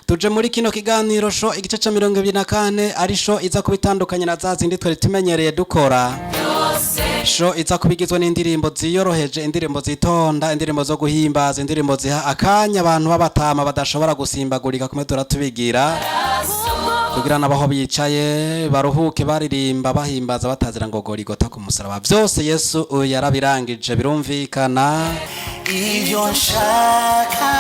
tuje muri kino kiganiro sho igice ca 24 ari sho iza kubitandukanye na za zindi twari tumenyereye dukora. Sho iza kubigizwe n'indirimbo ziyoroheje, indirimbo zitonda, indirimbo zo guhimbaza, indirimbo ziha akanya abantu babatama badashobora gusimbagurika kumwe turatubigira kugira nabaho bicaye baruhuke baririmba bahimbaza batazira ngo Goligota ku musaraba. Byose Yesu yarabirangije birumvikana. Ivyo nshaka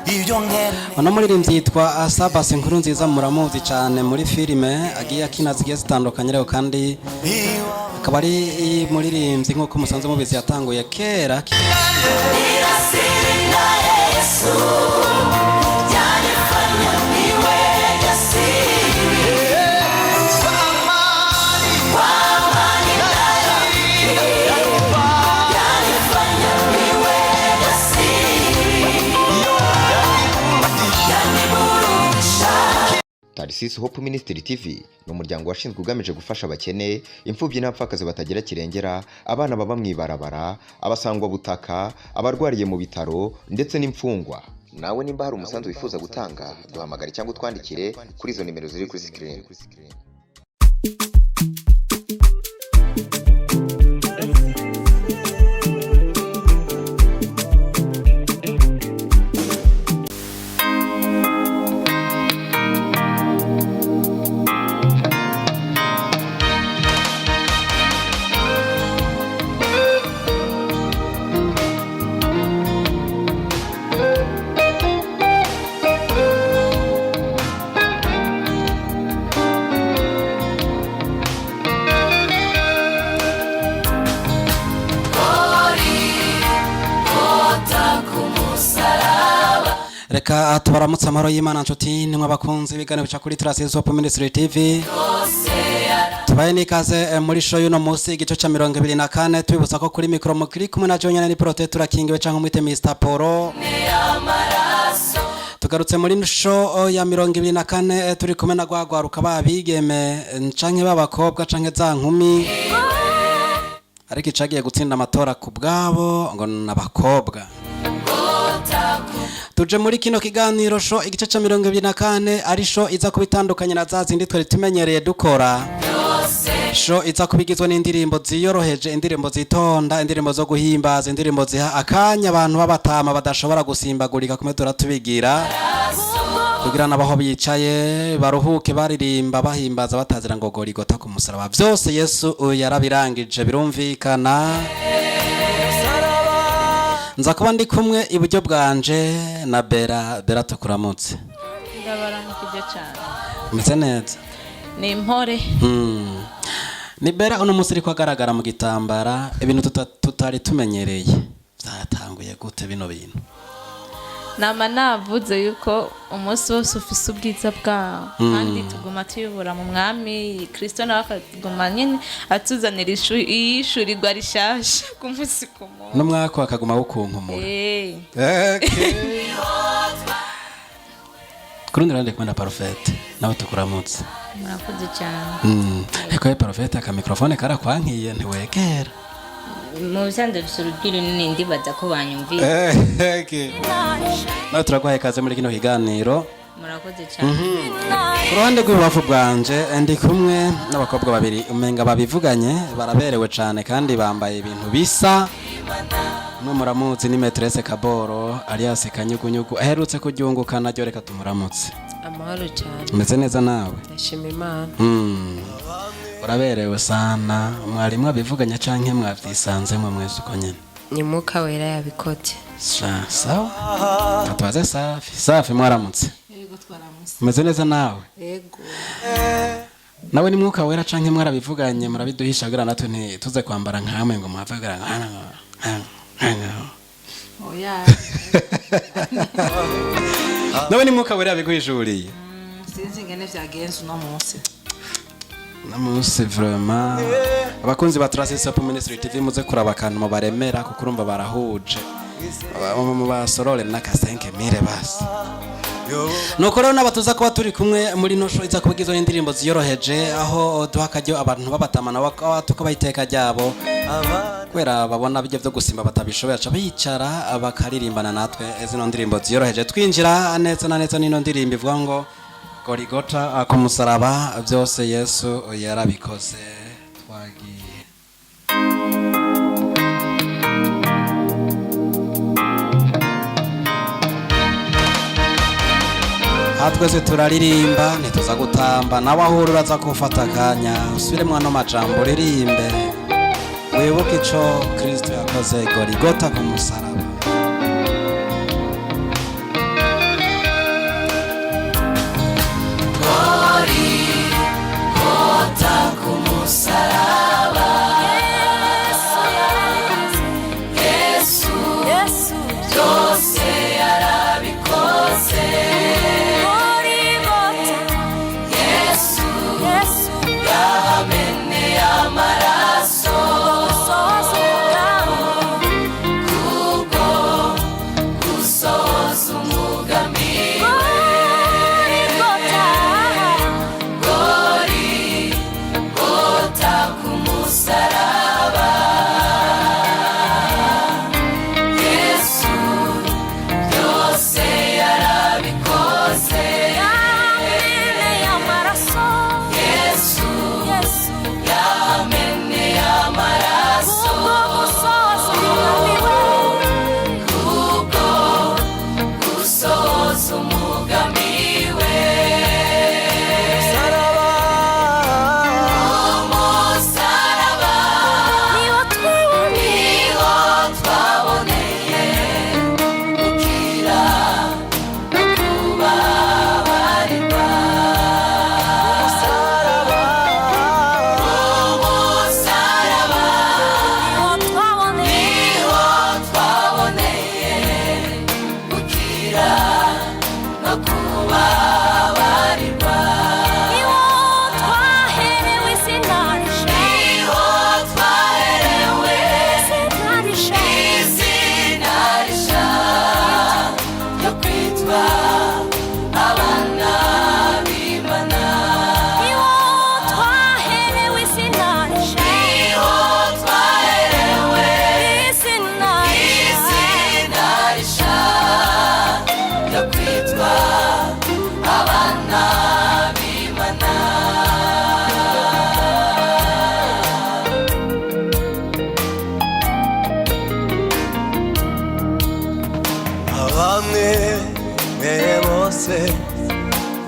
ivyo nkene. Ono muririmbyi yitwa Asaba Sinkuru nziza muramuzi cyane muri filime agiye akina zigiye zitandukanye rero kandi akaba ari muririmbyi nko musanze mubizi yatanguye kera. Tarisisi Hope Ministry TV ni umuryango washinzwe ugamije gufasha abakene, imfubyi n'abapfakazi batagira kirengera, abana baba mwibarabara, abasangwa butaka, abarwariye mu bitaro ndetse n'imfungwa. Nawe nimba hari umusanzu wifuza gutanga, duhamagare cyangwa utwandikire kuri izo nimero ziri kuri screen. Reka tubaramutse amahoro y'Imana nshuti nimwe abakunzi bigane bica kuri Tarisisi Hope Ministry TV. Tubaye nikaze muri show y'uno munsi igice ca 24 tubibutsa ko kuri micro mukiri kumwe na Jonyana ni Protector King we canke mwite Mr Poro. Tugarutse muri show ya 24 turi kumwe na gwagwaruka babigeme canke babakobwa canke za nkumi. Ariko icagiye gutsinda amatora ku bwabo ngo nabakobwa. Tuje muri kino kiganiro sho igice ca 24 ari sho iza kubitandukanye na za zindi twari tumenyereye dukora. Sho iza kubigizwe n'indirimbo ziyoroheje, indirimbo zitonda, indirimbo zo guhimbaza, indirimbo ziha akanya abantu babatama badashobora gusimbagurika kumwe turatubigira kugira nabaho bicaye baruhuke baririmba bahimbaza batazira ngo Goligota ku musaraba. Byose Yesu yarabirangije birumvikana. Nza kuba ndi kumwe iburyo bwanje na Bera tukuramutse. Ndabaramukije cyane. Umeze neza? Ni impore. Ni Bera uno munsi ariko agaragara mu gitambara ibintu tutari tumenyereye. Byatanguye gute bino bintu? Nama navuze yuko umunsi wose ufise ubwiza bwawo kandi tuguma tuyobora mu mwami Kristo nawe akaguma nyine atuzanira ishurirwa rishasha ku munsi ku munsi. N'umwaka akaguma wukunkumura. Kurundi rande kwenda Parfait nawe tukuramutse. Murakoze cyane. Eko Parfait aka microphone karakwankiye ntiwegera. Mu bisanzwe bisurugiro nini ndibaza ko banyumvira. Nawe turagwaye kaze muri kino kiganiro. Murakoze cyane. Kuruhande rw'ibubafu bwanje ndi kumwe n'abakobwa babiri umenga babivuganye baraberewe cyane kandi bambaye ibintu bisa. Umwe muramuzi ni Maîtresse Kaboro alias Kanyugunyugu aherutse kuryungukana ryo reka tumuramutse. Amahoro cyane. Umeze neza nawe? Ndashima Imana. Uraberewe sana. Mwarimu abivuganya canke mwavyisanze mwe mwese uko nyene? Ni Mwuka Wera yabikoze. Sawa. Tatubaze Safi mwaramutse. Yego twaramutse. Umeze neza nawe? Yego. Nawe ni Mwuka Wera canke mwarabivuganye murabiduhisha kugira natwe ntituze kwambara nkamwe ngo muhavugara Oya. Nawe ni Mwuka Wera yabiguhishuriye? Sinzi ngene vyagenze uno munsi. Namusi vraiment abakunzi ba Tarisisi Hope Ministry TV muze kuraba kantu mu baremera kuko urumva barahuje mu basorore na 5000 basi. Nuko rero nabatuza kuba turi kumwe muri no show iza kubigizwe n'indirimbo ziyoroheje aho duha kajyo abantu babatamana tukabayiteka ryabo kubera babona bijya byo gusimba batabishoboye aca bicara bakaririmbana natwe zino ndirimbo ziyoroheje twinjira neza na neza n'ino ndirimbo ivuga ngo Goligota ku musaraba byose Yesu yarabikoze. Twagiye twese turaririmba ntituza gutamba nawe aho uraza gufata akanya usubire mwana amajambo uririmbe wibuke ico Kristo yakoze Goligota ku musaraba. Goligota ku musaraba Yesu byose yarabikoze.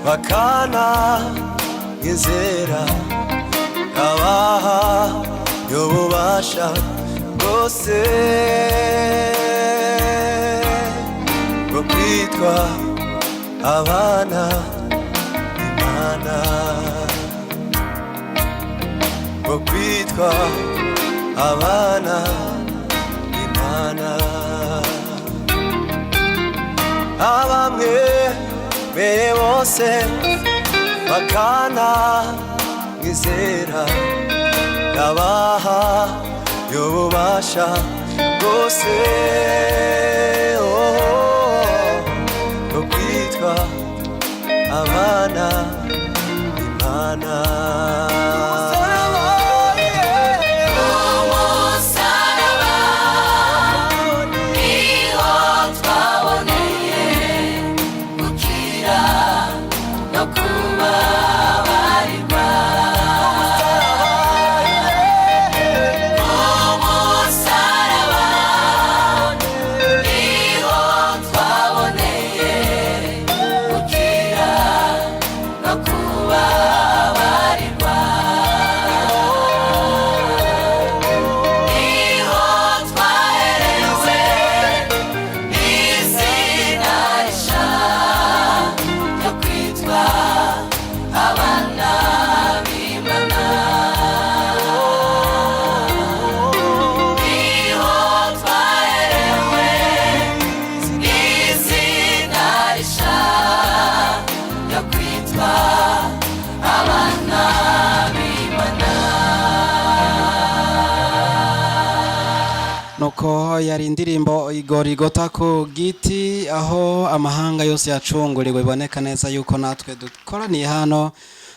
bakana ngizera abaha yobubasha bwose bwo kwitwa abana Imana, bwo kwitwa abana Imana. Abamwe mbere bose bakana ngizera yabaha yobubasha bwose bwo kwitwa abana Imana. nuko yari indirimbo Goligota ku giti aho amahanga yose yacunguriwe, iboneka neza yuko natwe dukoraniye hano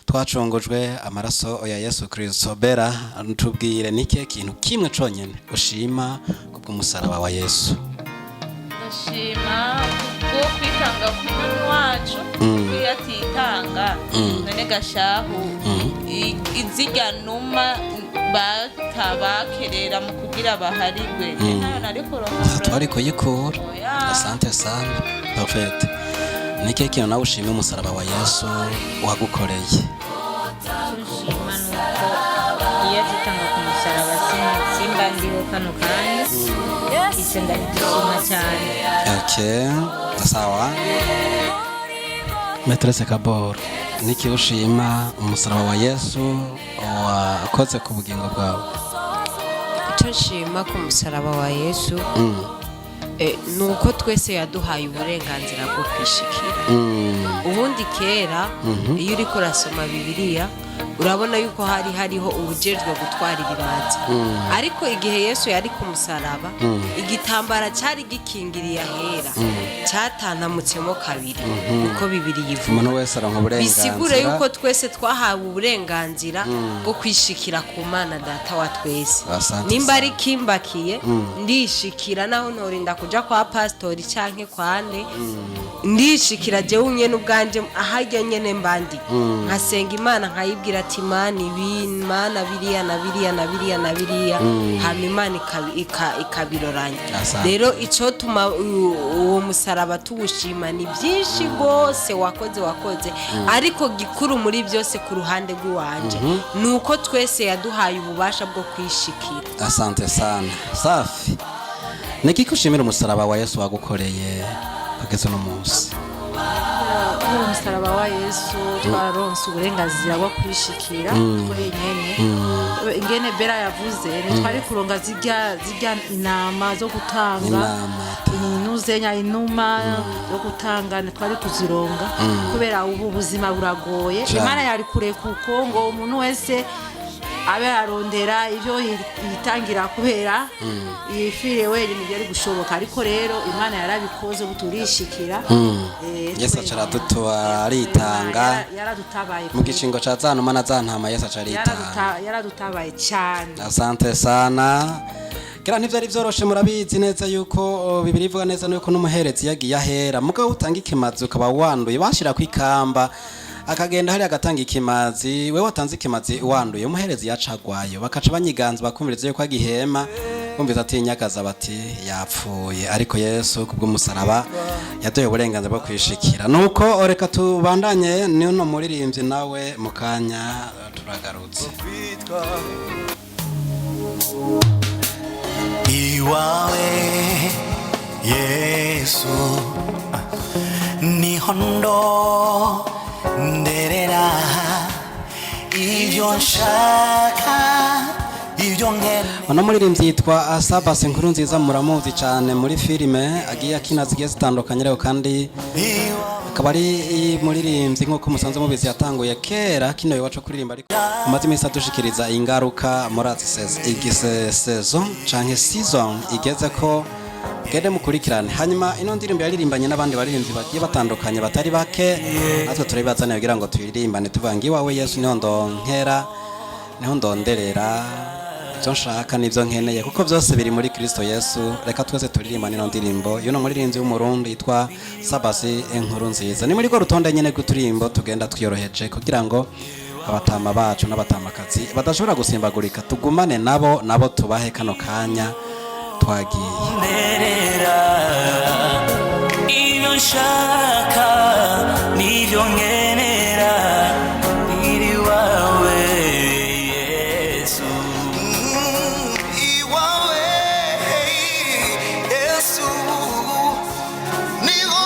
twacungujwe amaraso ya Yesu Kristo. Bera, tubwire nike kintu kimwe conyene ushima kubw'umusaraba wa Yesu? ndashima kubwo kwitanga k'umwami wacu kwiyatitanga none gashahu izirya numa batabakerera mu kugira baharigwe nayo nari kuronka twari kuyikura. Asante sana. Perfect. Nike kintu nawe ushima umusaraba wa Yesu wagukoreye? tushima nuko iyo tutanga ku musaraba simba ndiho kano kanya icyo ndagishima cyane. Okay, sawa. Metrese Kabor, niki ushima umusaraba wa Yesu wakoze ku bugingo bwawe? icyo nshima ku musaraba wa Yesu nuko twese yaduhaye uburenganzira bwo kwishikira. Ubundi kera iyo uri kurasoma Bibiliya urabona yuko hariho ubujejwe gutwara ibibanza, ariko igihe Yesu yari ku musaraba igitambara cyari gikingiriye ahera cyatanamutsemo kabiri, uko Bibiri yivuga. Umuntu wese aronka uburenganzira. Bisigure yuko twese twahawe uburenganzira bwo kwishikira ku Mana Data wa twese. Nimba ari kimbakiye ndishikira, naho ntorinda kuja kwa pastori canke kwande, ndishikira je unye n'ubwanje ahajya nyene mbandi nkasenga Imana nkayibwira ati Mana biriya na biriya na biriya na biriya, hama Imana ikabiroranya. Rero ico tuma uwo musaraba tuwushima ni byinshi gose wakoze, ariko gikuru muri byose ku ruhande rw'uwanje nuko twese yaduhaye ububasha bwo kwishikira. Asante sana. Safi. Niki kushimira umusaraba wa Yesu wagukoreye kugeza no munsi? Uwo musaraba wa Yesu twaronse uburenganzira bwo kwishikira twenyene. Ingene Bera yavuze twari kuronga zirya inama zo gutanga inuzenya inuma yo gutanga, twari kuzironga kubera ubu buzima buragoye. Imana yari kure kuko ngo umuntu wese abe arondera ivyo yitangira kubera yifire wenyine byari gushoboka, ariko rero Imana yarabikoze buturishikira. Yesu acaradutwa aritanga yaradutabaye mu gicingo ca zanuma na zantama. Yesu acaritanga yaradutabaye cyane. Asante sana. Kera ntivyari vyoroshe, murabizi neza yuko Bibiri ivuga neza nuko n'umuherezi yagiye ahera mugabo utanga ikimazi ukaba wanduye bashira ku ikamba akagenda hari agatanga ikimazi, wewe watanze ikimazi wanduye umuherezi yacagwayo bakaca banyiganza bakumviriza yuko agihema bumviza ati nyagaza bati yapfuye, ariko Yesu kubw'umusaraba yadoye uburenganzira bwo kwishikira. Nuko reka tubandanye n'uno muririmbyi nawe mukanya turagarutse. Iwawe Yesu niho nderera ibyo nshaka ibyo nkene. Ono muririmbyi yitwa Sabas Nkurunziza, muramuzi cyane muri filime agiye akina zigiye zitandukanye, rero kandi akaba ari muririmbyi nk'uko musanze mubizi yatanguye kera kino iwacu kuririmba, ariko amaze iminsi adushikiriza ingaruka muri igisezo canke season igeze ko gende mukurikirane. Hanyuma ino ndirimbo yaririmbanye n'abandi baririmbyi bagiye batandukanye batari bake, natwe turabibazana kugira ngo tuyirimbane tuvuga ngo iwawe Yesu niho ndonkera niho ndonderera ivyo nshaka n'ivyo nkeneye, kuko byose biri muri Kristo Yesu. Reka twese turirimbane ino ndirimbo y'uno muririmbyi w'umurundi yitwa Sabas Nkurunziza. Ni muri go rutonde nyene rw'uturimbo tugenda twiyoroheje kugira ngo abatama bacu n'abatamakazi badashobora gusimbagurika tugumane nabo tubahe kano kanya twagiye. Ibyo nshaka n'ibyo nkenera biri wawe Yesu. Iwawe Yesu niho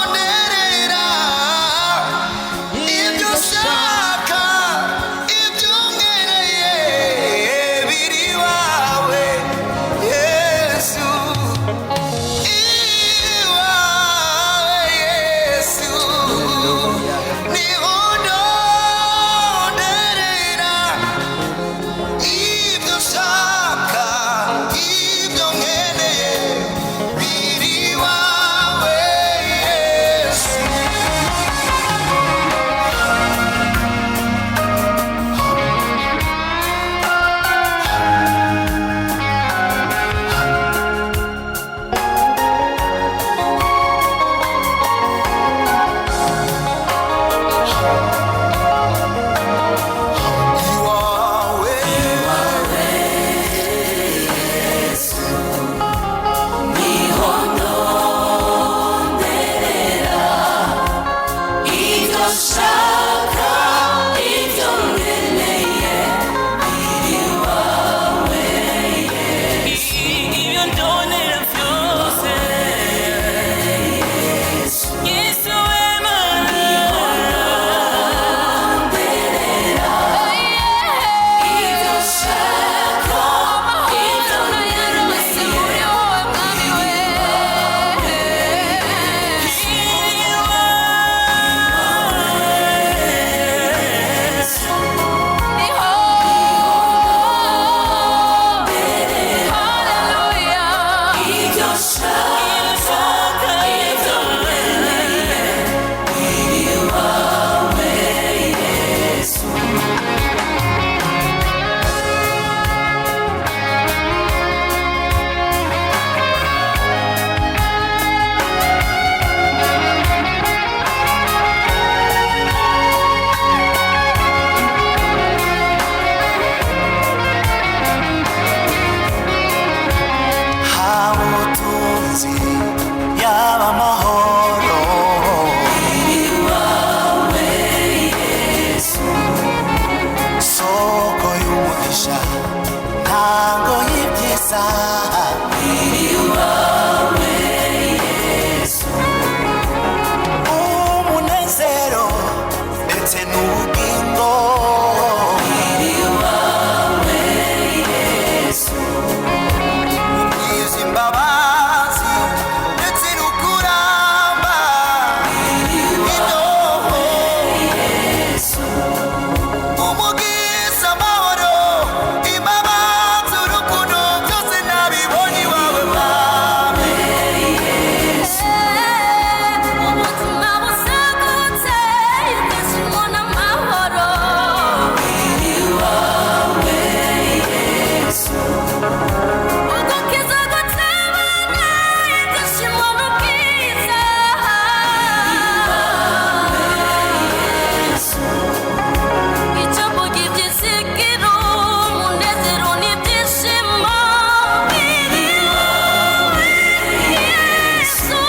nderera ibyo nshaka ibyo nkeneye biri wawe Yesu. Iwawe n'ubugingo ubwiza imbabazi ndetse n'ukuramba umugiza amahoro imbabazi urukundo byose nabibonye iwawe mwami ubuzima busagutse ibyishimo n'amahoro ugukiza gutabana ibyishimo n'ubwiza icyo mvuga ibyizigiro umunezero n'ibyishimo biri wowe Yesu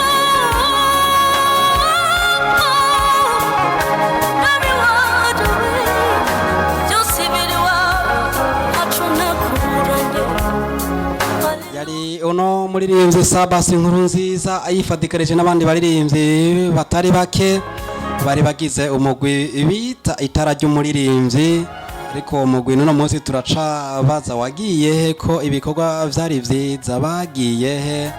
Mwami wacu byose biri wawe ntaco nakuranye yari uno muririmbyi Sabasi inkuru nziza ayifadikarije n'abandi baririmbyi batari bake bari bagize umugwi bita itara ry'umuririmbyi ariko uwo mugwi n'uno munsi turaca baza wagiye he ko ibikorwa vyari vyiza bagiye he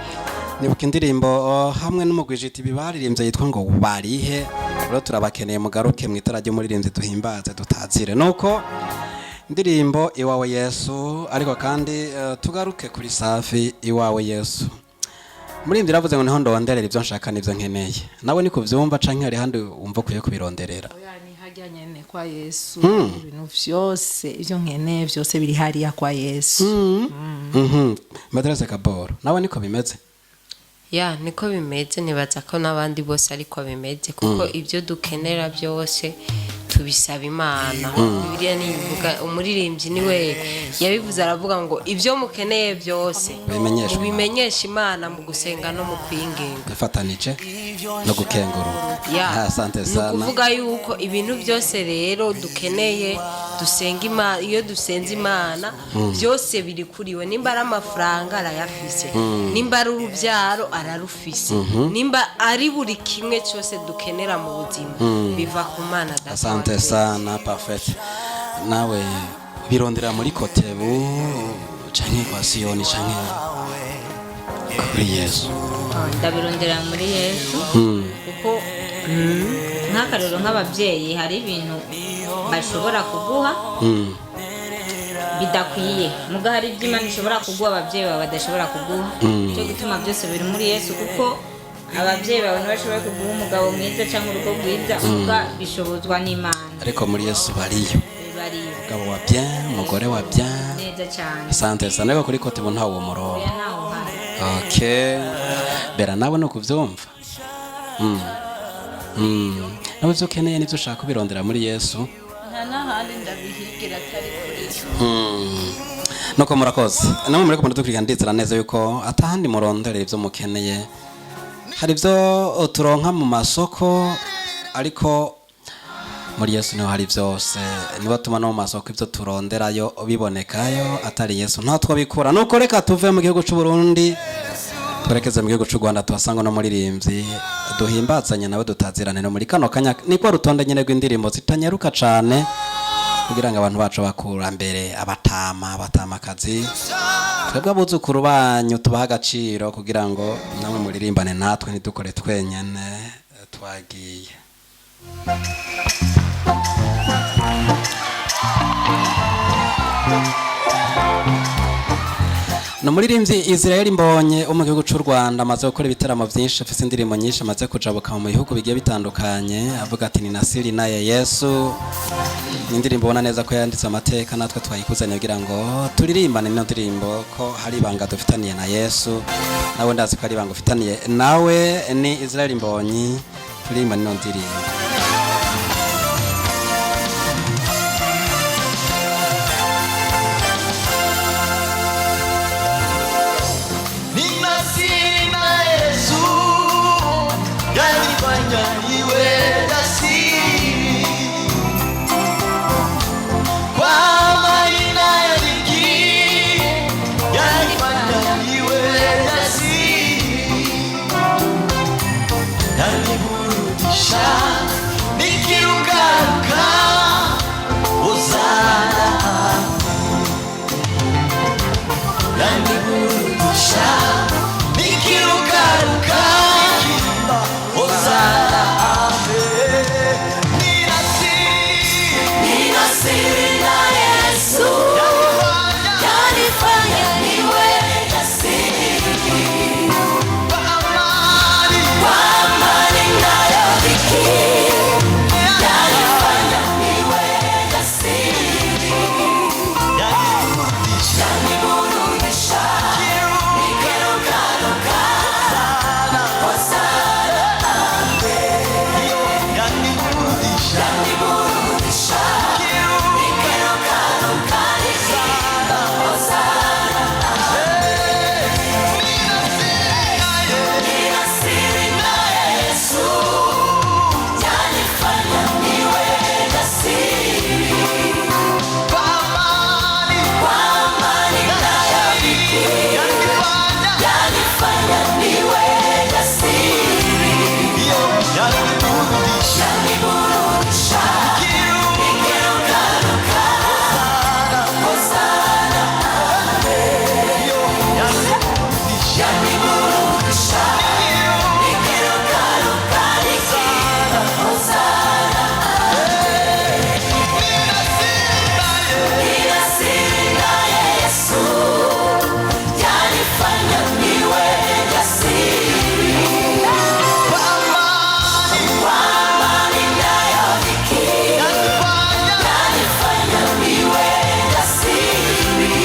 nibuka indirimbo hamwe n'umugwi jiti bibaririmbye yitwa ngo barihe rero turabakeneye mugaruke mu itara ry'umuririmbyi duhimbaze tutazire nuko indirimbo iwawe Yesu ariko kandi tugaruke kuri Safi iwawe Yesu muririmbyi ravuze ngo niho ndonderera ibyo nshaka n'ibyo nkeneye nawe ni kuvyumva canke hari handi umva kuye kubironderera yani hajya nyene kwa Yesu ibintu vyose ivyo nkeneye vyose biri hariya kwa Yesu Madrasa Kaboro nawe niko bimeze ya niko bimeze nibaza ko n'abandi bose ariko bimeze kuko ibyo dukenera byose tubisaba Imana Bibiliya nivuga umuririmbyi niwe yabivuze aravuga ngo ibyo mukeneye byose mubimenyesha Imana mu gusenga no mu kwinginga ifatanije no gukengurura asante sana nukuvuga yuko ibintu byose rero dukeneye dusenga Imana iyo dusenze Imana byose biri kuriwe nimba ari amafaranga arayafise nimba ari urubyaro ararufise nimba ari buri kimwe cyose dukenera mu buzima biva ku Mana asante sana parfait nawe birondera muri Kotebu canke kwa Siyoni canke kuri Yesu ndabirondera muri Yesu kuko nk'akarero nk'ababyeyi hari ibintu bashobora kuguha bidakwiye muga hari ibyo Imana ishobora kuguha ababyeyi bawe badashobora kuguha cyo gutuma byose biri muri Yesu kuko ababyeyi bawe ntibashobora kuguha umugabo mwiza cyangwa urugo rwiza muga bishobozwa n'Imana ariko muri Yesu bariyo umugabo wa bien umugore wa bien neza cyane asante sana ariko kuri Kotebu ntawo uwo murongo okay bera nawe no kuvyumva nawe byo ukeneye n'ibyo ushaka kubirondera muri Yesu nta n'ahandi ndabihigira atari kuri nuko murakoze namwe mureko muradukurikira ndizera neza yuko atahandi murondera ibyo mukeneye hari ibyo turonka mu masoko ariko muri Yesu niho hari byose niba tuma no mu masoko ibyo turonderayo bibonekayo atari Yesu nta twabikura nuko reka tuve mu gihugu cy'u Burundi twerekeze mu gihugu cy'u Rwanda tubasanga no muririmbyi duhimbazanye nawe tutazirane no muri kano kanya niko rutonde nyene rw'indirimbo zitanyaruka cane kugira ngo abantu bacu bakura mbere abatamakazi twebwe abuzukuru banyu tubaha agaciro kugira ngo namwe muririmbane natwe ntidukore twenyene twagiye no muririmbyi Israel Mbonye mu gihugu cy'u Rwanda amaze gukora ibitaramo byinshi afite indirimbo nyinshi amaze kujabuka mu bihugu bigiye bitandukanye avuga ati ni Nasiri naye Yesu indirimbo ubona neza ko yanditse amateka natwe twayikuzanye kugira ngo turirimbane ino ndirimbo ko hari ibanga dufitaniye na Yesu nawe ndazi ko hari ibanga ufitaniye nawe ni Israel Mbonye turirimbane ino ndirimbo nikirukaruka uzana yandiburudisha nikirukaruka uzana Nina siri na Yesu, yanifanya niwe jasiri. Kwa amani nayodhiki, yanifanya niwe jasiri. Yaniburudisha, nikirukaruka, hosana ame. Yaniburudisha, nikirukaruka, hosana ame. Nina siri na Yesu, yanifanya niwe jasiri. Kwa amani nayodhiki, yanifanya niwe jasiri. Yaniburudisha, nikirukaruka, hosana ame. Yaniburudisha, nikirukaruka, hosana ame. Nina siri na Yesu, yanifanya niwe jasiri. Kwa amani nayodhiki, yanifanya niwe jasiri.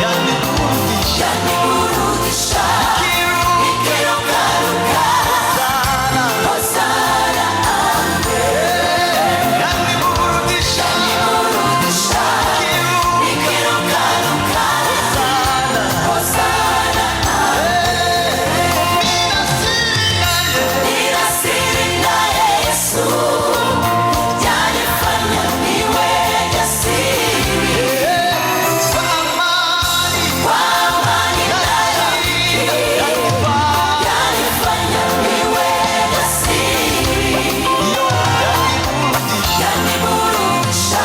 Yaniburudisha, nikirukaruka, hosana ame. Yaniburudisha, nikirukaruka, hosana ame. Nina siri na Yesu, yanifanya niwe jasiri. Kwa amani nayodhiki, yanifanya niwe jasiri. Yaniburudisha,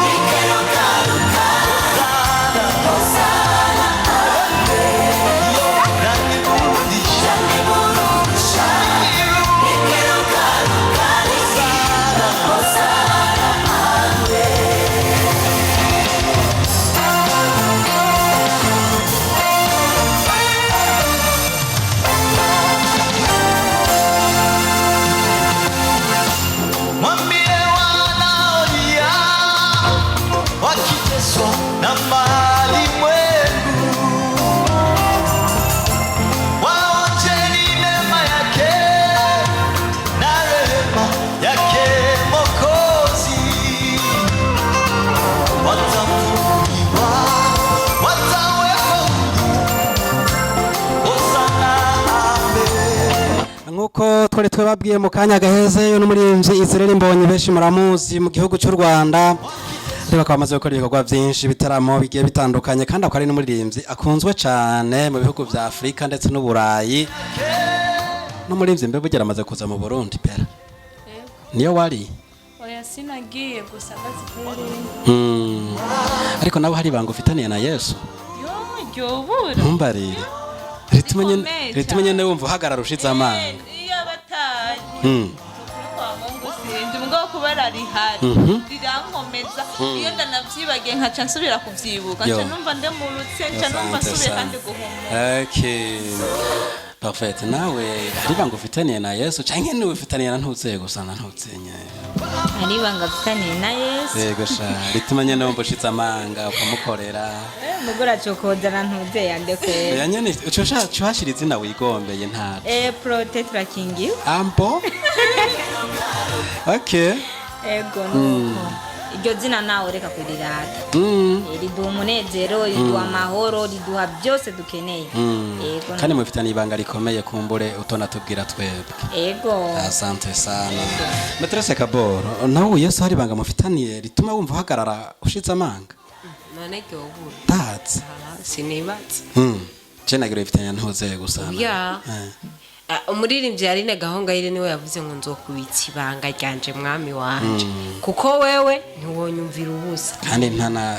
nikirukaruka, hosana ame. Yaniburudisha, nikirukaruka, hosana ame. mwambie wanaolia wakiteswa na malimwengu, waonjeni neema yake na rehema yake Mwokozi. Watafunguliwa, watawekwa huru. Hosana ame. nk'uko twari twababwiye mu kanya gaheze yo n'umuririmbyi Israel Mbonyi benshi muramuzi mu gihugu cy'u Rwanda, ariko akaba amaze gukora ibikorwa byinshi bitaramo bigiye bitandukanye, kandi akaba ari n'umuririmbyi akunzwe cyane mu bihugu vya Afrika ndetse n'Uburayi. N'umuririmbyi mbe bugera amaze kuza mu Burundi pera niyo wari oya sinagiye gusa ndazikore ariko nawe hari banga ufitaniye na Yesu yobura ntumbarire ritumenye ne wumva uhagarara ushize amanga iyo batanye kwa Mungu sindi mugabo kubera rihari rirankomeza iyo ndanavyibagiye nkaca nsubira kuvyibuka nca numva ndemurutse nca numva nsubiye kandi guhumura. Okay, parfait. Nawe hari banga ufitaniye na Yesu canke niwe ufitaniye na ntuzeye gusa na ntuzenye? hari banga mfitaniye na Yesu. Yego sha ritumenye ne wumva ushize amanga ukamukorera mugura cokozana ntuzeye andekwe yanyene uco hashira izina wigombeye ntacyo prote turakingiwe ampo. Okay, ego nuko iryo zina nawe reka kurirata riduha umunezero riduha amahoro riduha byose dukeneye. Ego kandi mufitaniye ibanga rikomeye kumbure utona tubwira twebwe. Ego Asante sana Maîtresse Kaboro, nawe Yesu hari banga mufitaniye rituma wumva uhagarara ushize amanga? none gyobura That's sinibatse je nagire ifitanya ntuzeye gusa ya umuririmbyi Yarine Gahongayire niwe yavuze ngo nzokubitsa ibanga ryanje mwami wanje kuko wewe ntiwonyumvira ubusa kandi ntana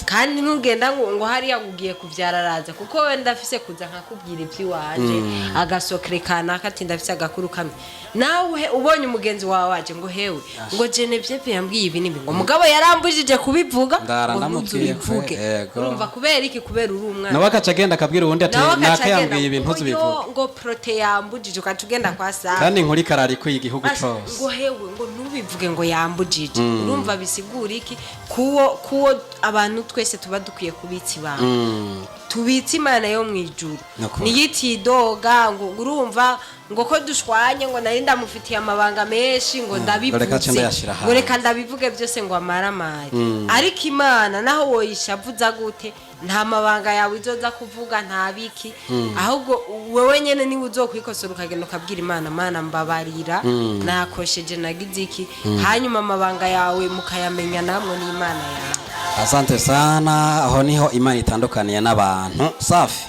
kandi ntugenda ngo hari yagugiye kuvyararaza kuko we ndafise kuza nkakubwira iby'iwanje agasokerekana kati ndafise agakuru kamwe nawe ubonye umugenzi wawe waje ngo hewe ngo Genevieve yambwiye ibi nibi ngo mugabo yarambujije kubivuga ngo ntubivuge urumva kubera iki kubera uri umwana nawe akacagenda akabwira uwundi ati nakayambwiye ibintu tubivuga ngo prote yambujije ukatugenda kwa Sara kandi nkuri karari ko igihugu cyose ngo hewe ngo ntubivuge ngo yambujije urumva bisigura iki kuwo abantu twese tuba dukwiye kubitsa ibanga tubitsa Imana yo mwijuru niyitidoga ngo urumva ngo ko dushwanye ngo nari ndamufitiye amabanga menshi ngo ndabivuze ngo reka ndabivuge byose ngo amaramari ariko Imana naho woyishavuza gute nta mabanga yawe izoza kuvuga nta biki ahubwo wewe nyene niwe uzokwikosora ukagenda ukabwira Imana mbabarira nakosheje nagize iki hanyuma amabanga yawe mukayamenya namwe n'Imana yawe. Asante sana, aho niho imani itandukaniye n'abantu. Safi.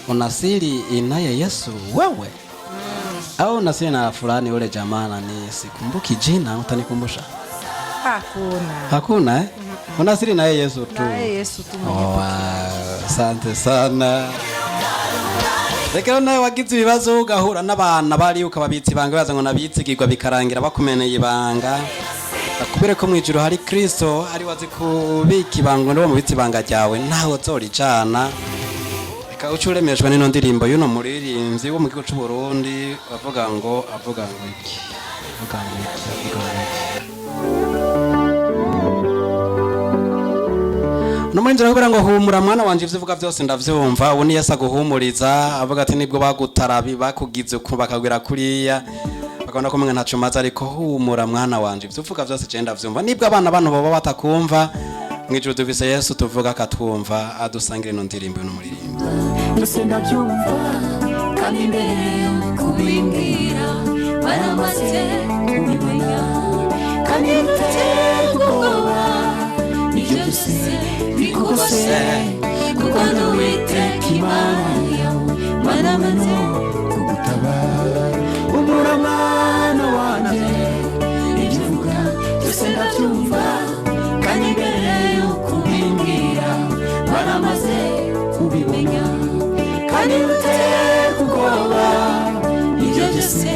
Unasiri inaye Yesu wewe? Au unasiri na fulani ule jamana ni sikumbuki jina, utanikumbusha? Hakuna eh? Unasiri naye Yesu tu. Naye Yesu tu. Asante sana. Reka nawe wagize ibibazo ugahura n'abana bari ukababitsa ibanga baza ngo nabitsigirwa bikarangira bakumeneye ibanga. Kubera ko mwijuru hari Kristo ari wazi kubika ibanga no mu bitsi ibanga ryawe ntaho zorijana. Reka ucuremejwe n'ino ndirimbo y'uno muririmbyi wo mu gihugu cy'u Burundi avuga ngo iki. Numunjira kubera ngo humura mwana wanje ivyivuga byose ndavyumva ubu ni Yesu aguhumuriza avuga ati nibwo bagutarabi bakugize uko bakagwira kuriya bakabona ko mwe ntaco maze ariko humura mwana wanje ivyivuga byose je ndavyumva nibwo abana baba batakumva mwijuru duvise Yesu tuvuga akatwumva adusangire no ndirimbo n'umuririmbo byose ndabyumva kandi mbere kubimbwira baramaze kubimenya kandi utegura nibyo byose bikugose kuko nduwiteka Imana yawe baramaze kugutabara umura mwana wanjye ibyo uvuga byose ndabyumva kandi mbere yo kubimbwira baramaze kubimenya kandi uteka ubwoba ibyo byose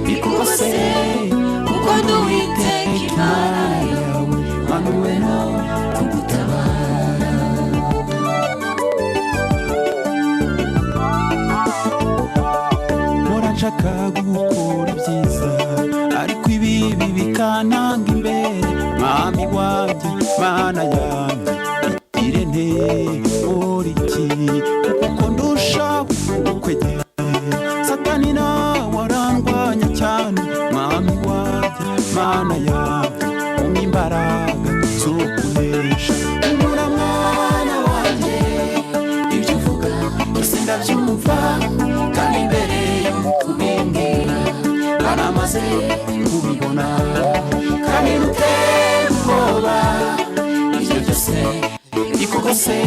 bikugose kuko nduwiteka Imana yawe manuwe no kugutabara. Nshaka gukora ibyiza ariko ibibi bikananga imbere mwami wanjye mana yanjye irene muri iki kuko ndusha kwegera satani nawe arangwanya cyane mwami wanjye mana yanjye umpa imbaraga zo kunesha umura mwana wanjye ibyo uvuga byose ndabyumva kandi imbere kubimbwira baramaze kubibona kandi utera ubwoba ibyo byose bikugose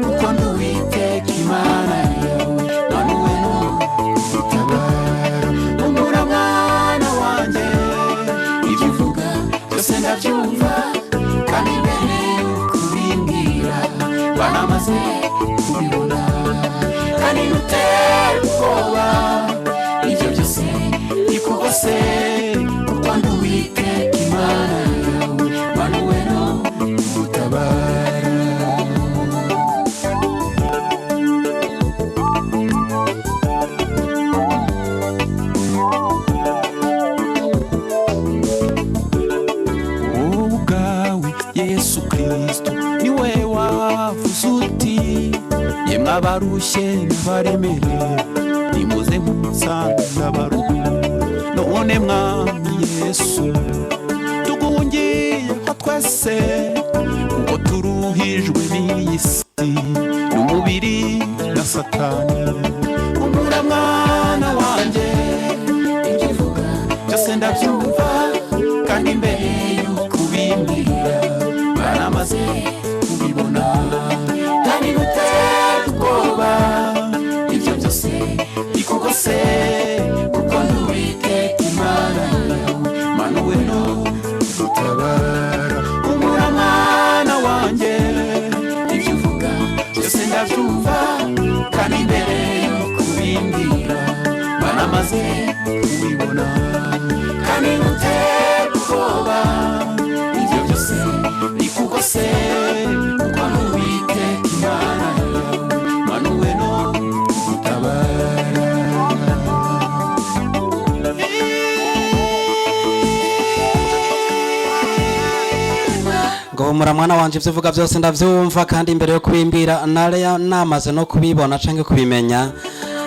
kuko nduwiteka Imana yawe manuwe no kugutabara umura mwana wanjye ibyo uvuga byose ndabyumva kandi mbere kubimbwira baramaze kubibona kandi utera ubwoba ibyo byose bikugose kuko nduwiteka Imana yawe manuwe no kugutabara. wowe ubwawe Yesu Kristo niwe wavuze uti yemwe abarushye n'abaremerewe nimuze munsanga baruhuka none mwami Yesu tugungiyeho twese kuko turuhijwe n'iyi si n'umubiri na satani umura mwana wanjye ibyo uvuga byose ndabyumva kandi imbere yo kubimbwira baramaze kubibona kandi utera ubwoba ibyo byose humura mwana wanje ivyo uvuga byose ndavyumva kandi imbere yo kubimbira namaze no kubibona canke kubimenya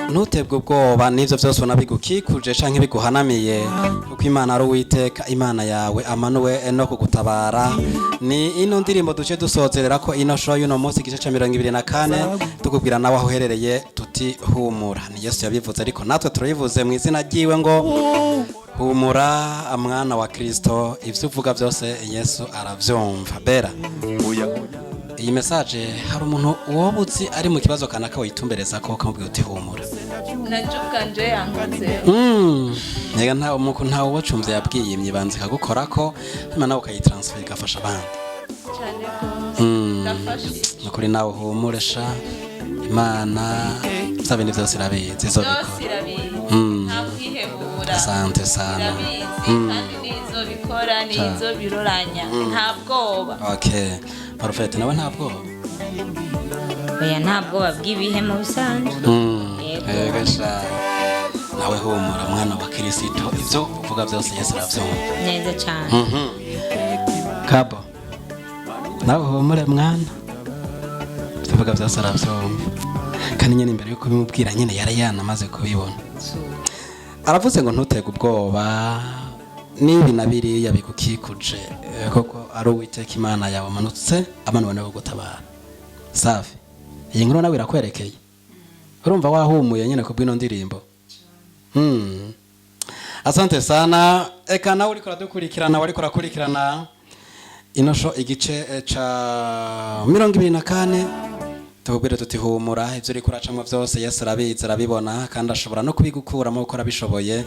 ntutebwe ubwoba n'ivyo byose unabigukikuje canke biguhanamiye kuko Imana ari Uwiteka Imana yawe amanuwe no kugutabara. Ni ino ndirimbo duce dusozerera ko ino show y'uno munsi igice ca 24 tukubwira nawe aho uherereye tuti humura. Ni Yesu yabivuze ariko natwe turayivuze mu izina ryiwe ngo humura mwana wa Kristo ivyo uvuga byose Yesu aravyumva. Bera iyi message hari umuntu wobutsi ari mu kibazo kanaka witumbereza ko kamubwiye uti humura najukanje yankoze nega ntawe wacumvye yabwiye imyibanze kagukora ko Imana ukayitransfer igafasha abandi cyane ko ndafashije nukuri nawe humuresha Imana sabini byose irabizi izobikora nta kwihebura asante sana kandi nizo bikora nizo biroranya nta bwoba. Okay Prophet nawe nta bwoba oya nta bwoba bw'ibihe mu bisanzwe gasha nawe humura mwana wa Kristo ivyo uvuga byose Yesu aravyumva neza cyane Kabo nawe humure mwana tuvuga byose aravyumva kandi nyene imbere yuko bimubwira nyene yari yanamaze kubibona aravuze ngo ntutege ubwoba nibi nabiri yabigukikuje koko ari Uwiteka Imana yawe amanutse amanuwe nawe gutabara. Safi iyi nkuru nawe irakwerekeye urumva wahumuye nyene kubwino ndirimbo. Asante sana eka nawe uriko radukurikirana wariko rakurikirana ino show igice ca 24 tukubwire tuti humura ivyo uriko uracamwa vyose Yesu arabizi arabibona kandi ashobora no kubigukuramo uko arabishoboye.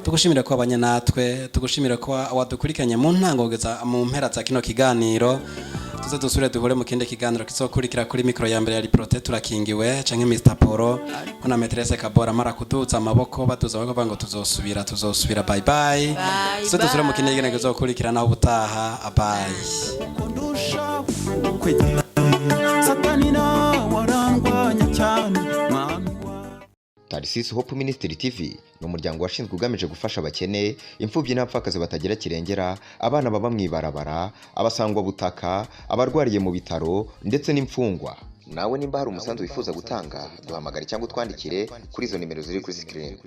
Tugushimire ko abanye natwe tugushimire ko wadukurikanye mu ntango kugeza mu mpera za kino kiganiro tuze dusubire duhure mu kindi kiganiro kizokurikira kuri mikro ya mbere ya Liprote turakingiwe canke Mr Poro na Maîtresse Kabora mara kuduza amaboko baduza bavuga ngo tuzosubira bye bye tuze dusubire mu kindi kiganiro kizokurikira naho ubutaha bye. Satani na warangwanya cyane mwami Tarsis Hope Ministry TV ni umuryango washinzwe ugamije gufasha abakene, imfubyi n'abapfakazi batagira kirengera, abana baba mwibarabara, abasangwa butaka, abarwariye mu bitaro ndetse n'imfungwa. Nawe nimba hari umusanzu wifuza gutanga duhamagare cyangwa utwandikire kuri izo nimero ziri kuri screen.